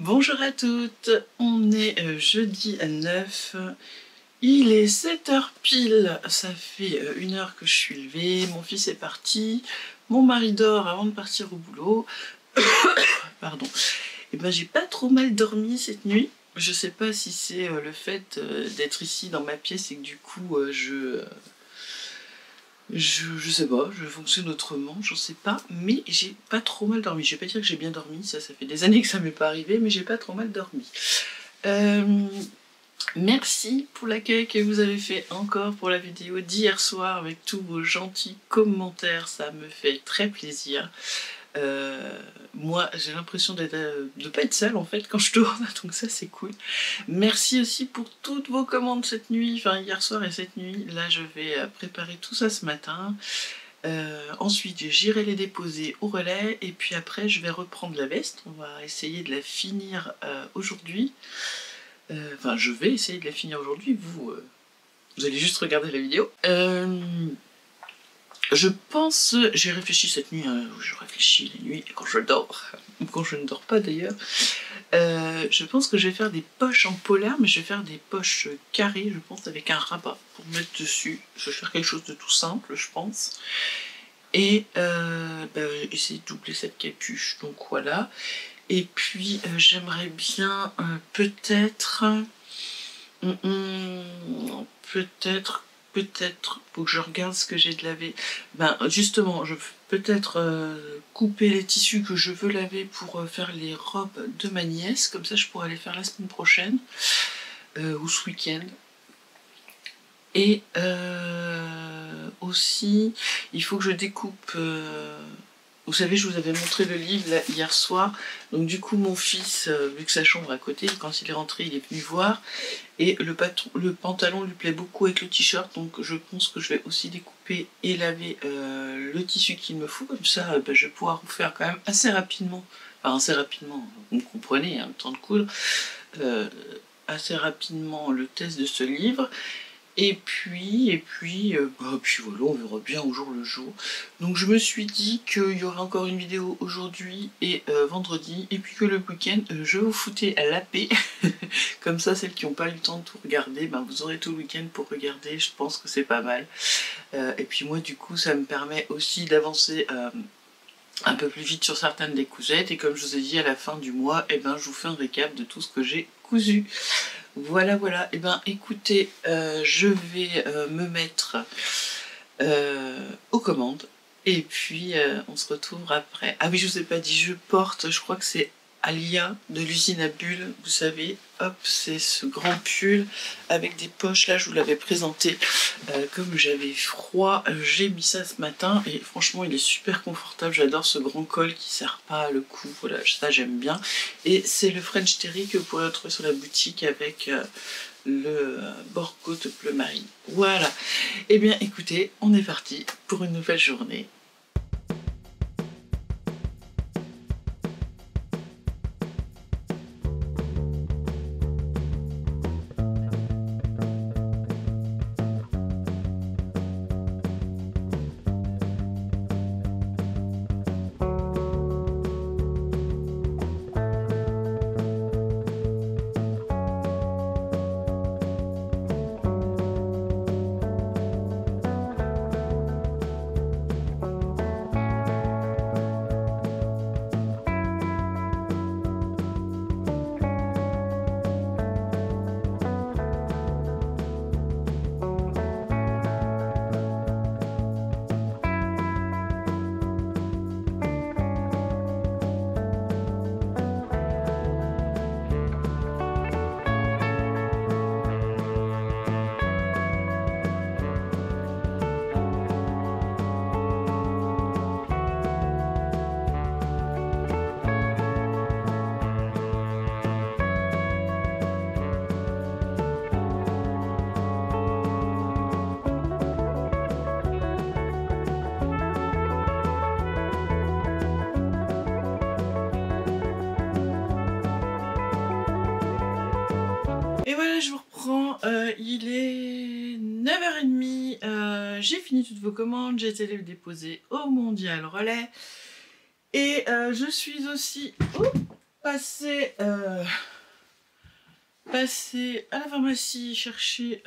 Bonjour à toutes, on est jeudi 9, il est 7h pile, ça fait 1 heure que je suis levée, mon fils est parti, mon mari dort avant de partir au boulot, pardon, et ben j'ai pas trop mal dormi cette nuit, je sais pas si c'est le fait d'être ici dans ma pièce et que du coup je sais pas, je fonctionne autrement, j'en sais pas, mais j'ai pas trop mal dormi. Je vais pas dire que j'ai bien dormi, ça fait des années que ça m'est pas arrivé, mais j'ai pas trop mal dormi. Merci pour l'accueil que vous avez fait encore pour la vidéo d'hier soir avec tous vos gentils commentaires, ça me fait très plaisir. Moi j'ai l'impression de pas être seule en fait quand je tourne, donc ça c'est cool. Merci aussi pour toutes vos commandes cette nuit, enfin hier soir et cette nuit. Là je vais préparer tout ça ce matin. Ensuite j'irai les déposer au relais et puis après je vais reprendre la veste. On va essayer de la finir aujourd'hui. Enfin je vais essayer de la finir aujourd'hui, vous allez juste regarder la vidéo. Je pense, j'ai réfléchi cette nuit, je réfléchis la nuit quand je dors, ou quand je ne dors pas d'ailleurs. Je pense que je vais faire des poches en polaire, mais je vais faire des poches carrées, je pense, avec un rabat pour mettre dessus. Je vais faire quelque chose de tout simple, je pense. Et essayer de doubler cette capuche, donc voilà. Et puis j'aimerais bien peut-être, faut que je regarde ce que j'ai de laver. Ben justement, je vais peut-être couper les tissus que je veux laver pour faire les robes de ma nièce, comme ça je pourrais les faire la semaine prochaine ou ce week-end. Et aussi, il faut que je découpe. Vous savez, je vous avais montré le livre là, hier soir. Donc du coup, mon fils, vu que sa chambre est à côté, quand il est rentré, il est venu voir. Et le pantalon lui plaît beaucoup avec le t-shirt. Donc je pense que je vais aussi découper et laver le tissu qu'il me faut. Comme ça, je vais pouvoir vous faire quand même assez rapidement. Enfin, assez rapidement, vous me comprenez, hein, le temps de coudre. Assez rapidement le test de ce livre. Et puis voilà, on verra bien au jour le jour. Donc je me suis dit qu'il y aurait encore une vidéo aujourd'hui et vendredi, et puis que le week-end, je vais vous foutais à la paix. Comme ça, celles qui n'ont pas eu le temps de tout regarder, ben, vous aurez tout le week-end pour regarder, je pense que c'est pas mal. Et puis moi, du coup, ça me permet aussi d'avancer un peu plus vite sur certaines des cousettes. Et comme je vous ai dit, à la fin du mois, eh ben, je vous fais un récap de tout ce que j'ai cousu. Voilà, voilà. Et ben, écoutez, je vais me mettre aux commandes. Et puis, on se retrouve après. Ah oui, je vous ai pas dit, je porte, je crois que c'est Alia de l'usine à bulles, vous savez. Hop, c'est ce grand pull avec des poches. Là, je vous l'avais présenté. Comme j'avais froid, j'ai mis ça ce matin. Et franchement, il est super confortable. J'adore ce grand col qui ne serre pas le cou. Voilà, ça, j'aime bien. Et c'est le French Terry que vous pourrez retrouver sur la boutique avec le bord-côte bleu marine. Voilà. Eh bien, écoutez, on est parti pour une nouvelle journée. Et voilà, je vous reprends, il est 9h30, j'ai fini toutes vos commandes, j'ai été les déposer au Mondial Relais. Et je suis aussi... Oh, passer à la pharmacie chercher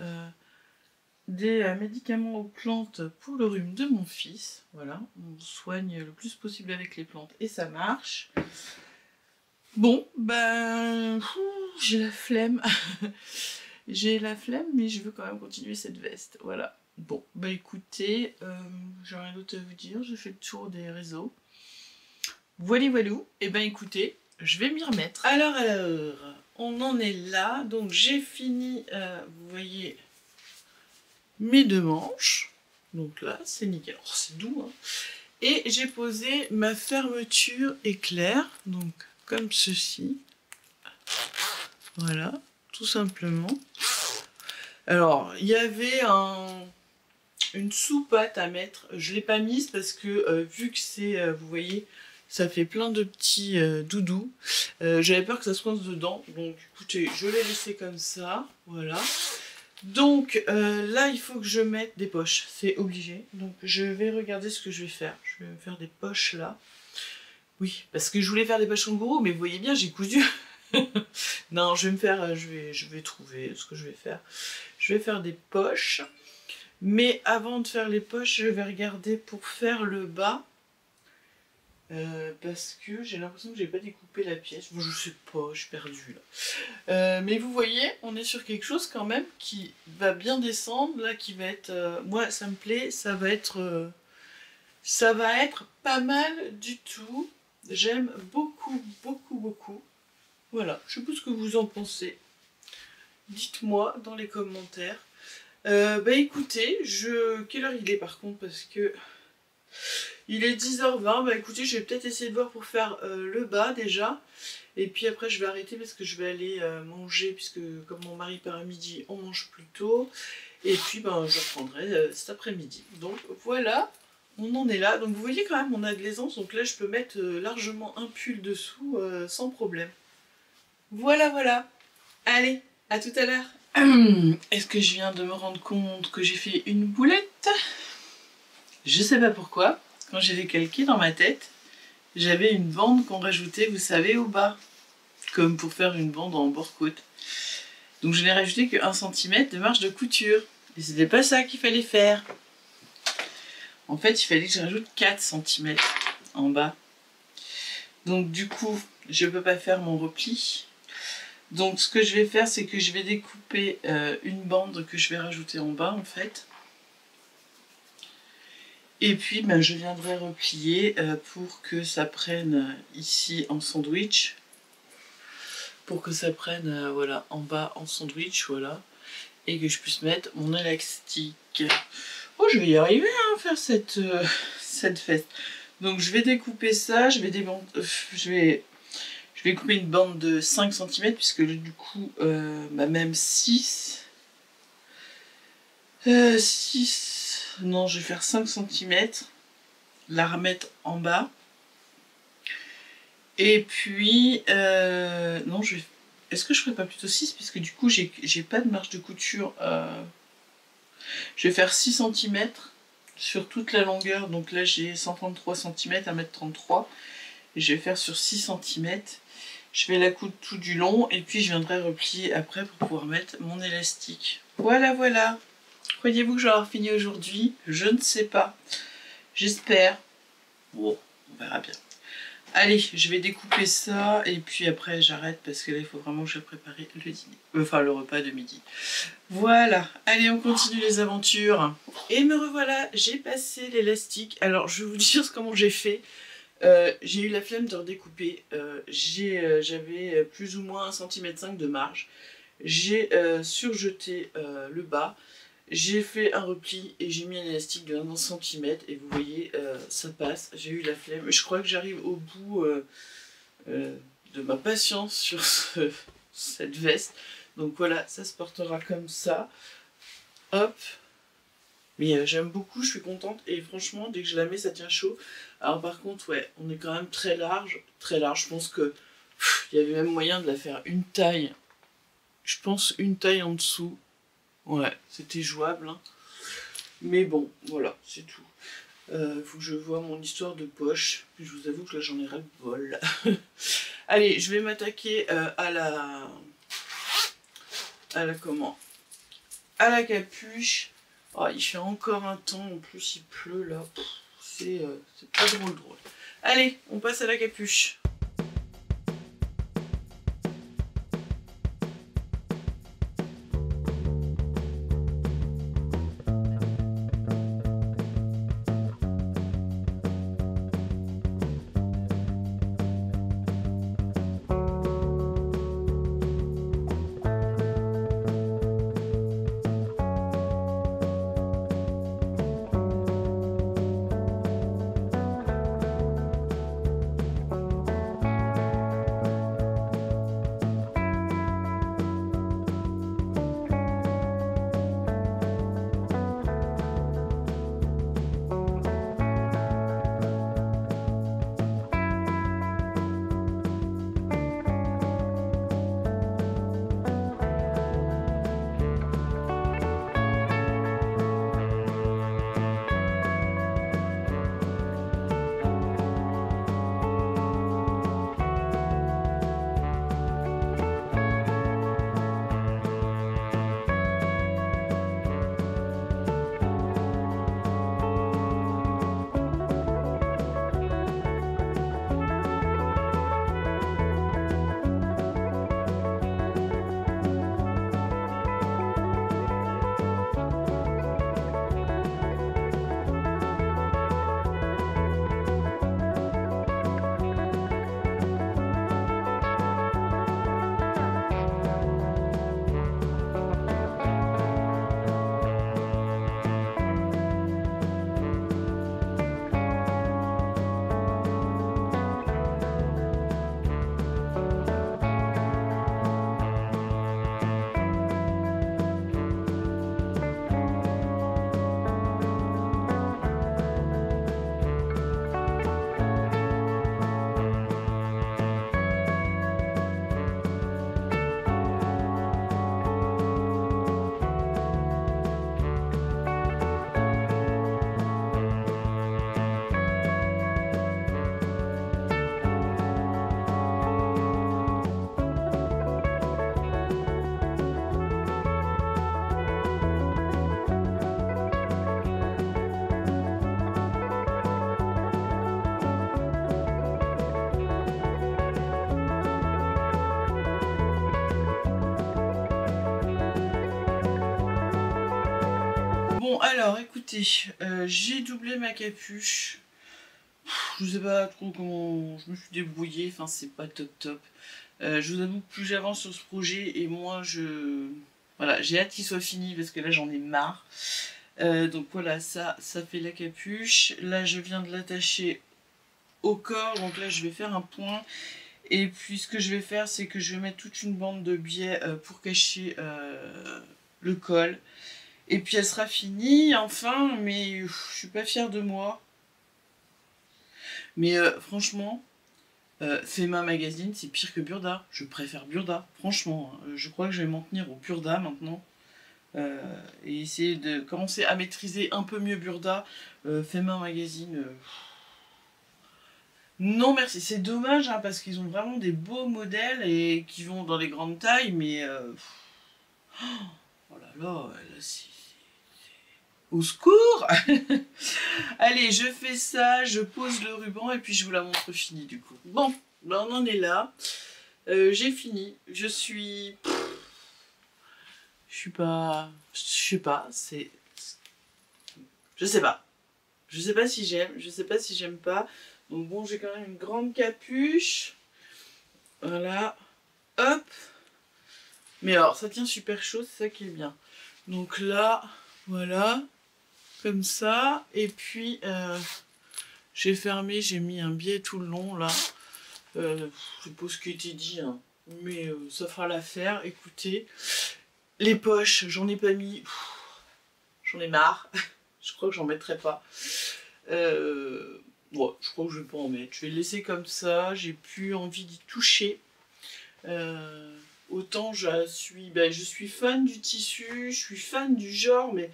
des médicaments aux plantes pour le rhume de mon fils. Voilà, on soigne le plus possible avec les plantes et ça marche. Bon, ben, j'ai la flemme. J'ai la flemme, mais je veux quand même continuer cette veste. Voilà. Bon, bah écoutez, j'ai rien d'autre à vous dire. J'ai fait le tour des réseaux. Voilà, voilou. Et ben écoutez, je vais m'y remettre. Alors, on en est là. Donc j'ai fini, vous voyez, mes 2 manches. Donc là, c'est nickel. Oh, c'est doux, hein. Et j'ai posé ma fermeture éclair. Donc comme ceci. Voilà, tout simplement. Alors, il y avait une sous-patte à mettre. Je ne l'ai pas mise parce que vu que c'est, vous voyez, ça fait plein de petits doudous. J'avais peur que ça se coince dedans. Donc, écoutez, je l'ai laissé comme ça. Voilà. Donc, là, il faut que je mette des poches. C'est obligé. Donc, je vais regarder ce que je vais faire. Je vais me faire des poches là. Oui, parce que je voulais faire des poches kangourou, mais vous voyez bien, j'ai cousu. Non, je vais me faire, je vais trouver ce que je vais faire. Je vais faire des poches. Mais avant de faire les poches, je vais regarder pour faire le bas. Parce que j'ai l'impression que j'ai pas découpé la pièce. Bon, je sais pas, je suis perdue là. Mais vous voyez, on est sur quelque chose quand même qui va bien descendre. Là, qui va être... moi, ça me plaît. Ça va être pas mal du tout. J'aime beaucoup, beaucoup, beaucoup. Voilà, je sais pas ce que vous en pensez. Dites-moi dans les commentaires. Bah écoutez, quelle heure il est par contre, parce que il est 10h20, bah écoutez, je vais peut-être essayer de voir pour faire le bas déjà, et puis après je vais arrêter parce que je vais aller manger, puisque comme mon mari part à midi, on mange plus tôt, et puis ben je reprendrai cet après-midi. Donc voilà, on en est là. Donc vous voyez quand même, on a de l'aisance, donc là je peux mettre largement un pull dessous sans problème. Voilà, voilà. Allez, à tout à l'heure. Est-ce que je viens de me rendre compte que j'ai fait une boulette? Je sais pas pourquoi. Quand j'ai décalqué dans ma tête, j'avais une bande qu'on rajoutait, vous savez, au bas. Comme pour faire une bande en bord-côte. Donc je n'ai rajouté que 1 cm de marge de couture. Et c'était pas ça qu'il fallait faire. En fait, il fallait que je rajoute 4 cm en bas. Donc du coup, je peux pas faire mon repli. Donc ce que je vais faire, c'est que je vais découper une bande que je vais rajouter en bas en fait. Et puis ben, je viendrai replier pour que ça prenne ici en sandwich. Pour que ça prenne voilà, en bas en sandwich, voilà. Et que je puisse mettre mon élastique. Oh, je vais y arriver à faire cette veste. Donc je vais découper ça, je vais couper une bande de 5 cm puisque du coup, bah même 6. 6. Non, je vais faire 5 cm. La remettre en bas. Et puis, non, je vais... Est-ce que je ferais pas plutôt 6 puisque du coup, j'ai pas de marge de couture. Je vais faire 6 cm sur toute la longueur. Donc là, j'ai 133 cm, 1m33. Et je vais faire sur 6 cm. Je vais la coudre tout du long et puis je viendrai replier après pour pouvoir mettre mon élastique. Voilà, voilà. Croyez-vous que je vais avoir fini aujourd'hui? Je ne sais pas. J'espère. Bon, on verra bien. Allez, je vais découper ça et puis après j'arrête parce que là il faut vraiment que je prépare le dîner. Enfin le repas de midi. Voilà, allez on continue les aventures. Et me revoilà, j'ai passé l'élastique. Alors je vais vous dire comment j'ai fait. J'ai eu la flemme de redécouper. J'avais plus ou moins 1,5 cm de marge. J'ai surjeté le bas. J'ai fait un repli et j'ai mis un élastique de 1 cm et vous voyez, ça passe. J'ai eu la flemme. Je crois que j'arrive au bout de ma patience sur cette veste. Donc voilà, ça se portera comme ça. Hop. Mais j'aime beaucoup, je suis contente et franchement, dès que je la mets, ça tient chaud. Alors par contre, ouais, on est quand même très large. Très large, je pense que il y avait même moyen de la faire une taille. Je pense une taille en dessous. Ouais, c'était jouable. Hein. Mais bon, voilà, c'est tout. Faut que je vois mon histoire de poche. Puis je vous avoue que là j'en ai ras le bol. Allez, je vais m'attaquer à la comment? À la capuche. Oh, il fait encore un temps, en plus il pleut là. C'est pas drôle. Allez, on passe à la capuche. Bon alors écoutez, j'ai doublé ma capuche. Je sais pas trop comment je me suis débrouillée, enfin c'est pas top. Je vous avoue que plus j'avance sur ce projet et moins voilà, j'ai hâte qu'il soit fini parce que là j'en ai marre. Donc voilà, ça fait la capuche. Là je viens de l'attacher au corps, donc là je vais faire un point. Et puis ce que je vais faire, c'est que je vais mettre toute une bande de biais pour cacher le col. Et puis elle sera finie, enfin, mais je suis pas fière de moi. Mais franchement, Fema Magazine, c'est pire que Burda. Je préfère Burda, franchement. Hein. Je crois que je vais m'en tenir au Burda maintenant. Et essayer de commencer à maîtriser un peu mieux Burda. Fema Magazine... Non merci, c'est dommage hein, parce qu'ils ont vraiment des beaux modèles et qui vont dans les grandes tailles, mais... Oh là là, c'est... Au secours. Allez, je fais ça, je pose le ruban et puis je vous la montre finie du coup. Bon, ben on en est là. J'ai fini. Je suis pas... Je sais pas, c'est... Je sais pas. Je sais pas si j'aime, je sais pas si j'aime pas. Donc bon, j'ai quand même une grande capuche. Voilà. Hop. Mais alors, ça tient super chaud, c'est ça qui est bien. Donc là, voilà. Comme ça. Et puis, j'ai fermé, j'ai mis un biais tout le long, là. Je sais pas ce qui était dit, hein. Mais ça fera l'affaire. Écoutez, les poches, j'en ai pas mis. J'en ai marre. Je crois que j'en mettrai pas. Ouais, je crois que je vais pas en mettre. Je vais le laisser comme ça. J'ai plus envie d'y toucher. Autant je suis fan du tissu, je suis fan du genre, mais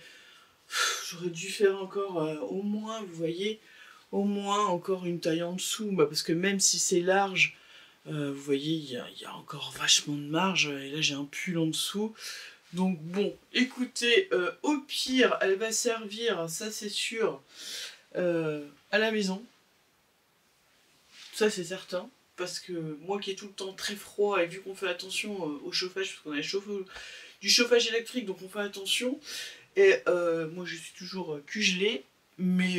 J'aurais dû faire encore au moins, vous voyez, au moins encore une taille en dessous, bah, parce que même si c'est large, vous voyez, il y a encore vachement de marge, et là j'ai un pull en dessous. Donc bon, écoutez, au pire, elle va servir, ça c'est sûr, à la maison. Ça c'est certain. Parce que moi qui ai tout le temps très froid, et vu qu'on fait attention au chauffage, parce qu'on a du chauffage électrique, donc on fait attention. Et moi je suis toujours cul gelé, mais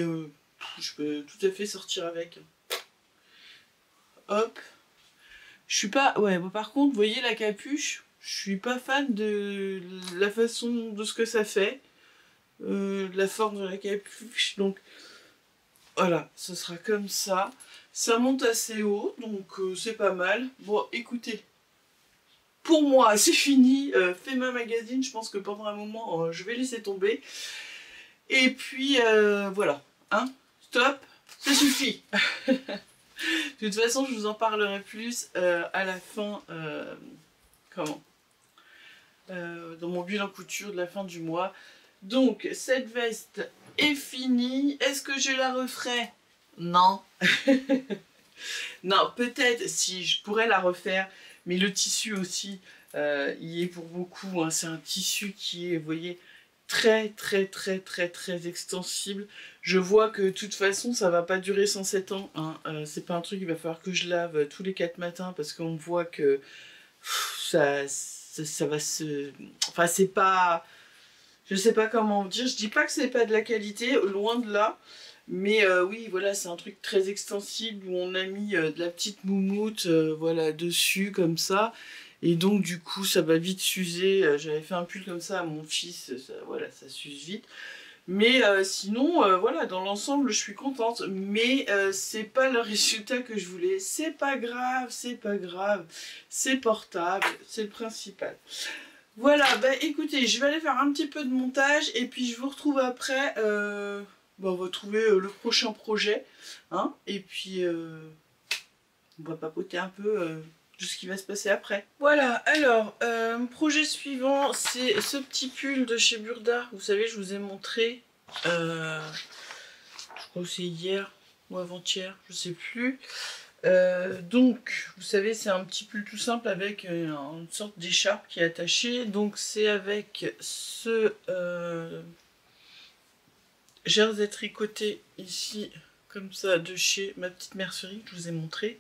je peux tout à fait sortir avec. Hop. Je suis pas... Ouais, bon, par contre, vous voyez la capuche, je suis pas fan de la façon de ce que ça fait. De la forme de la capuche. Donc voilà, ce sera comme ça. Ça monte assez haut, donc c'est pas mal. Bon, écoutez, pour moi, c'est fini. Fema Magazine, je pense que pendant un moment, je vais laisser tomber. Et puis, voilà. Hein, stop, ça suffit. De toute façon, je vous en parlerai plus à la fin, comment dans mon bilan couture de la fin du mois. Donc, cette veste est finie. Est-ce que je la referai? Non. Non, peut-être si je pourrais la refaire, mais le tissu aussi, y est pour beaucoup. Hein. C'est un tissu qui est, vous voyez, très extensible. Je vois que de toute façon ça va pas durer 107 ans. Hein. C'est pas un truc, il va falloir que je lave tous les 4 matins parce qu'on voit que ça va se... Enfin c'est pas... Je sais pas comment dire, je dis pas que c'est pas de la qualité, loin de là. Mais oui, voilà, c'est un truc très extensible où on a mis de la petite moumoute voilà, dessus, comme ça. Et donc, du coup, ça va vite s'user. J'avais fait un pull comme ça à mon fils, ça, voilà, ça s'use vite. Mais sinon, voilà, dans l'ensemble, je suis contente. Mais c'est pas le résultat que je voulais. C'est pas grave, c'est pas grave. C'est portable, c'est le principal. Voilà, bah écoutez, je vais aller faire un petit peu de montage et puis je vous retrouve après. On va trouver le prochain projet. Hein, et puis, on va papoter un peu de ce qui va se passer après. Voilà, alors, projet suivant, c'est ce petit pull de chez Burda. Vous savez, je vous ai montré, je crois que c'est hier ou avant-hier, je sais plus. Donc, vous savez, c'est un petit pull tout simple avec une sorte d'écharpe qui est attachée. Donc, c'est avec ce jersey tricoté ici, comme ça, de chez ma petite mercerie que je vous ai montré.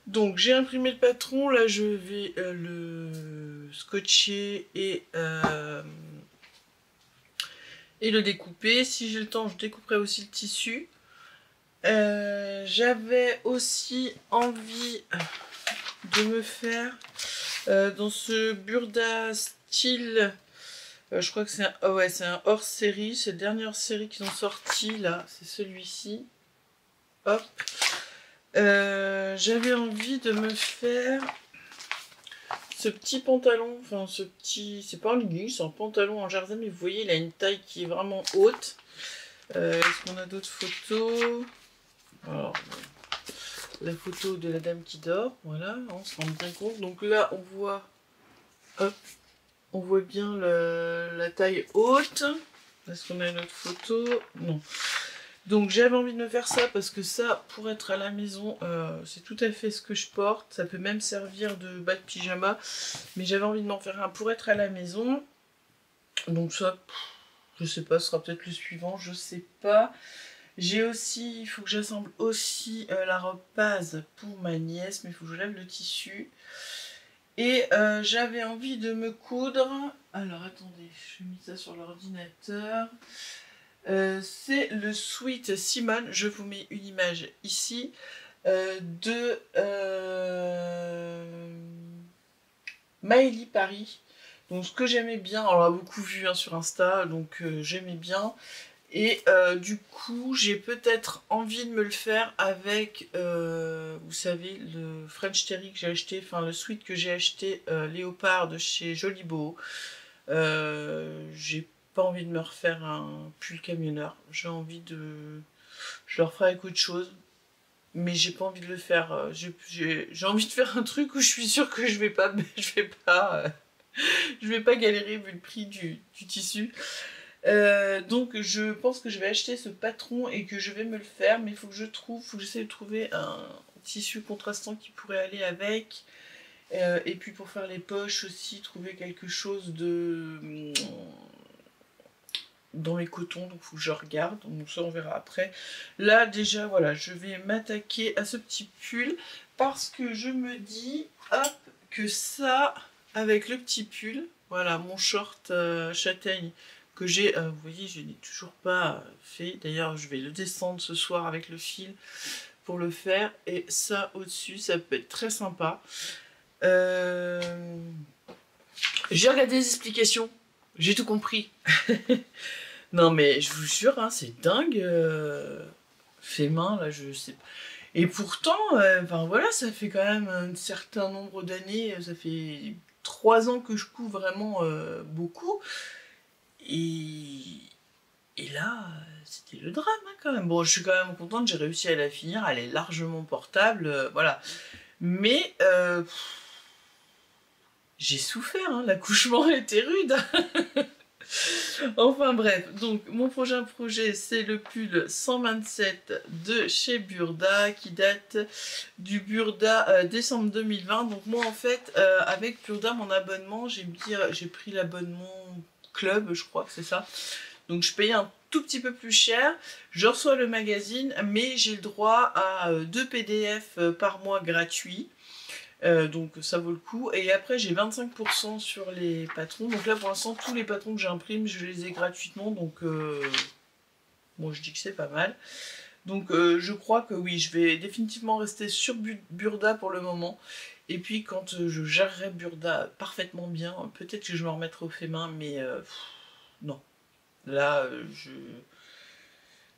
Donc, j'ai imprimé le patron. Là, je vais le scotcher et le découper. Si j'ai le temps, je découperai aussi le tissu. J'avais aussi envie de me faire dans ce Burda style, je crois que c'est un, ouais, c'est un hors série, c'est la dernière série qu'ils ont sorti là, c'est celui-ci. Hop. J'avais envie de me faire ce petit pantalon, enfin ce petit, c'est pas un legging, c'est un pantalon en jersey, mais vous voyez, il a une taille qui est vraiment haute. Est-ce qu'on a d'autres photos? Alors, la photo de la dame qui dort, voilà, on se rend bien compte. Donc là, on voit, hop, on voit bien la taille haute. Est-ce qu'on a une autre photo? Non. Donc j'avais envie de me faire ça parce que ça, pour être à la maison, c'est tout à fait ce que je porte. Ça peut même servir de bas de pyjama, mais j'avais envie de m'en faire un pour être à la maison. Donc ça, je sais pas, ce sera peut-être le suivant, je sais pas. J'ai aussi, il faut que j'assemble aussi la robe base pour ma nièce, mais il faut que je lave le tissu. Et j'avais envie de me coudre. Alors attendez, je vais mettre ça sur l'ordinateur. C'est le Sweet Simone, je vous mets une image ici, de Maëlie Paris. Donc ce que j'aimais bien, on l'a beaucoup vu hein, sur Insta, donc j'aimais bien. Et du coup, j'ai peut-être envie de me le faire avec, vous savez, le French Terry que j'ai acheté, enfin le sweat que j'ai acheté léopard de chez Jolibeau. J'ai pas envie de me refaire un pull camionneur. J'ai envie de... Je le referai avec autre chose. Mais j'ai pas envie de le faire. J'ai envie de faire un truc où je suis sûre que je vais pas, je vais pas galérer vu le prix du tissu. Donc je pense que je vais acheter ce patron et que je vais me le faire, mais il faut que j'essaie de trouver un tissu contrastant qui pourrait aller avec. Et puis pour faire les poches aussi, trouver quelque chose de dans les cotons, donc il faut que je regarde, donc ça on verra après. Là déjà voilà, je vais m'attaquer à ce petit pull parce que je me dis, hop, que ça, avec le petit pull, voilà mon short châtaigne que j'ai, vous voyez je n'ai toujours pas fait, d'ailleurs je vais le descendre ce soir avec le fil pour le faire, et ça au-dessus ça peut être très sympa. J'ai regardé les explications, j'ai tout compris. Non mais je vous jure, hein, c'est dingue. Fait main, là, je sais pas. Et pourtant, enfin voilà, ça fait quand même un certain nombre d'années, ça fait 3 ans que je couds vraiment beaucoup. Et, et là, c'était le drame hein, quand même. Bon, je suis quand même contente, j'ai réussi à la finir, elle est largement portable, voilà. Mais j'ai souffert, hein, l'accouchement était rude. Enfin bref, donc mon prochain projet c'est le pull 127 de chez Burda qui date du Burda décembre 2020. Donc moi en fait avec Burda mon abonnement j'ai pris l'abonnement club, je crois que c'est ça. Donc je paye un tout petit peu plus cher, je reçois le magazine mais j'ai le droit à 2 PDF par mois gratuits. Donc ça vaut le coup. Et après j'ai 25% sur les patrons. Donc là pour l'instant tous les patrons que j'imprime je les ai gratuitement. Donc bon je dis que c'est pas mal. Donc je crois que oui je vais définitivement rester sur Burda pour le moment. Et puis quand je gérerai Burda parfaitement bien, peut-être que je me remettrai au fait main. Mais non. Là je...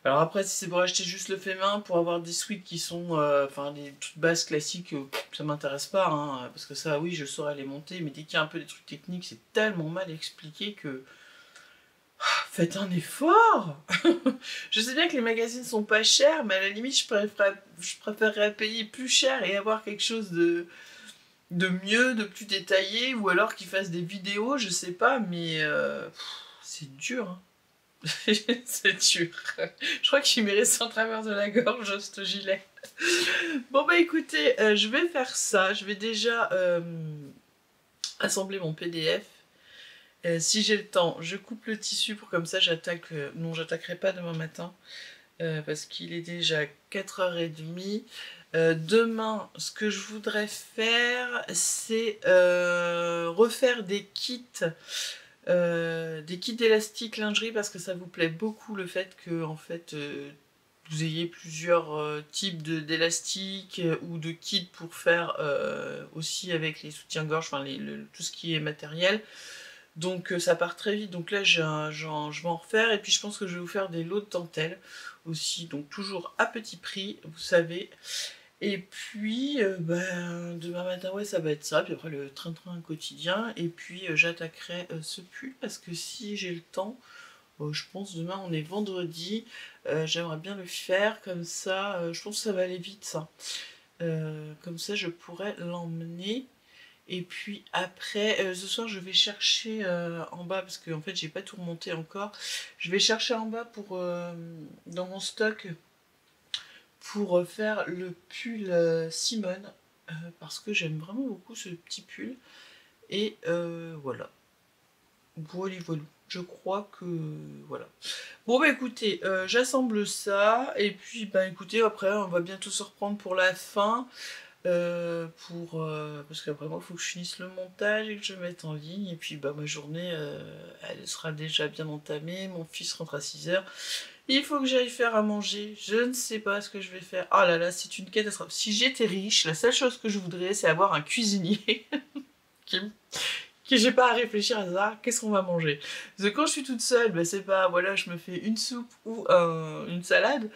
Alors après, si c'est pour acheter juste le fait main, pour avoir des suites qui sont, enfin, des toutes bases classiques, ça m'intéresse pas, hein, parce que ça, oui, je saurais les monter, mais dès qu'il y a un peu des trucs techniques, c'est tellement mal expliqué que... Faites un effort. Je sais bien que les magazines sont pas chers, mais à la limite, je préférerais payer plus cher et avoir quelque chose de mieux, de plus détaillé, ou alors qu'ils fassent des vidéos, je sais pas, mais c'est dur, hein. C'est dur. Je crois qu'il m'est resté en travers de la gorge, ce gilet. Bon bah écoutez, je vais faire ça. Je vais déjà assembler mon PDF. Si j'ai le temps, je coupe le tissu pour comme ça j'attaque... non, j'attaquerai pas demain matin. Parce qu'il est déjà 4h30. Demain, ce que je voudrais faire, c'est refaire des kits d'élastique lingerie parce que ça vous plaît beaucoup le fait que en fait vous ayez plusieurs types d'élastiques ou de kits pour faire aussi avec les soutiens-gorge, enfin tout ce qui est matériel. Donc ça part très vite, donc là je vais en refaire et puis je pense que je vais vous faire des lots de dentelle aussi, donc toujours à petit prix, vous savez. Et puis, demain matin, ouais, ça va être ça. Puis après, le train-train quotidien. Et puis, j'attaquerai ce pull parce que si j'ai le temps, je pense demain, on est vendredi. J'aimerais bien le faire comme ça. Je pense que ça va aller vite, ça. Comme ça, je pourrais l'emmener. Et puis après, ce soir, je vais chercher en bas parce que en fait, j'ai pas tout remonté encore. Je vais chercher en bas pour dans mon stock pour faire le pull Simone parce que j'aime vraiment beaucoup ce petit pull et voilà. Voilà, je crois que voilà. Bon bah écoutez, j'assemble ça et puis bah écoutez après on va bientôt se reprendre pour la fin. Parce qu'après moi il faut que je finisse le montage et que je mette en ligne et puis bah ma journée elle sera déjà bien entamée, mon fils rentre à 6h, il faut que j'aille faire à manger, je ne sais pas ce que je vais faire, oh là là c'est une catastrophe, si j'étais riche la seule chose que je voudrais c'est avoir un cuisinier que j'ai pas à réfléchir à ça, qu'est-ce qu'on va manger, parce que quand je suis toute seule bah c'est pas, voilà je me fais une soupe ou une salade.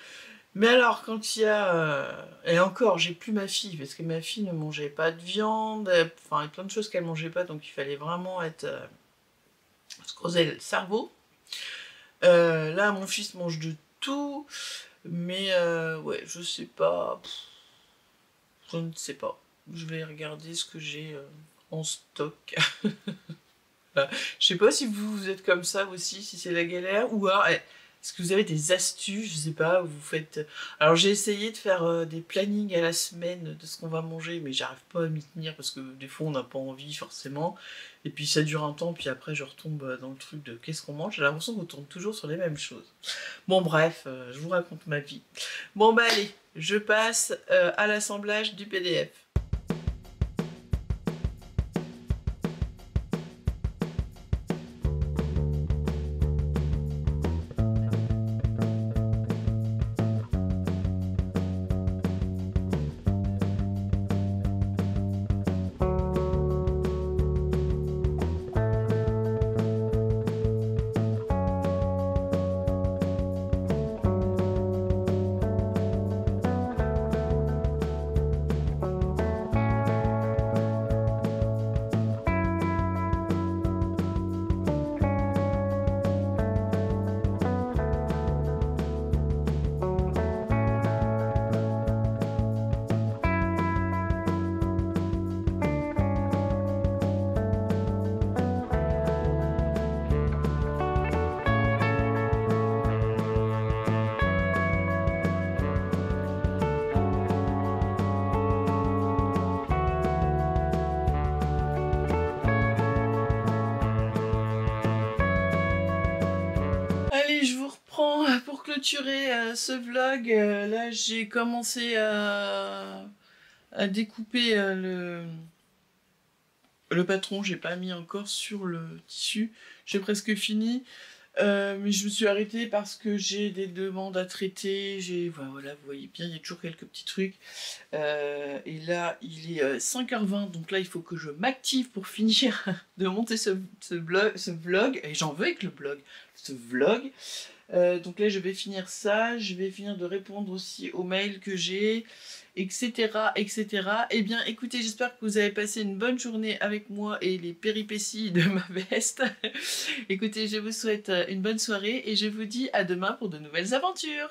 Mais alors, quand il y a... et encore, j'ai plus ma fille, parce que ma fille ne mangeait pas de viande, enfin, il y a plein de choses qu'elle mangeait pas, donc il fallait vraiment se creuser le cerveau. Là, mon fils mange de tout, mais ouais, je sais pas... Je ne sais pas. Je vais regarder ce que j'ai en stock. Je sais pas si vous êtes comme ça aussi, si c'est la galère, ou alors, est-ce que vous avez des astuces, je sais pas, où vous faites... Alors j'ai essayé de faire des plannings à la semaine de ce qu'on va manger, mais j'arrive pas à m'y tenir parce que des fois on n'a pas envie forcément, et puis ça dure un temps, puis après je retombe dans le truc de qu'est-ce qu'on mange, j'ai l'impression qu'on tourne toujours sur les mêmes choses. Bon bref, je vous raconte ma vie. Bon bah allez, je passe à l'assemblage du PDF. Allez, je vous reprends pour clôturer ce vlog. Là, j'ai commencé à découper le patron. J'ai pas mis encore sur le tissu. J'ai presque fini. Mais je me suis arrêtée parce que j'ai des demandes à traiter. Voilà, vous voyez bien, il y a toujours quelques petits trucs. Et là, il est 5h20. Donc là, il faut que je m'active pour finir de monter ce vlog. Et j'en veux avec le blog. Ce vlog. Donc là, je vais finir ça. Je vais finir de répondre aussi aux mails que j'ai, etc., etc. Eh bien, écoutez, j'espère que vous avez passé une bonne journée avec moi et les péripéties de ma veste. Écoutez, je vous souhaite une bonne soirée et je vous dis à demain pour de nouvelles aventures.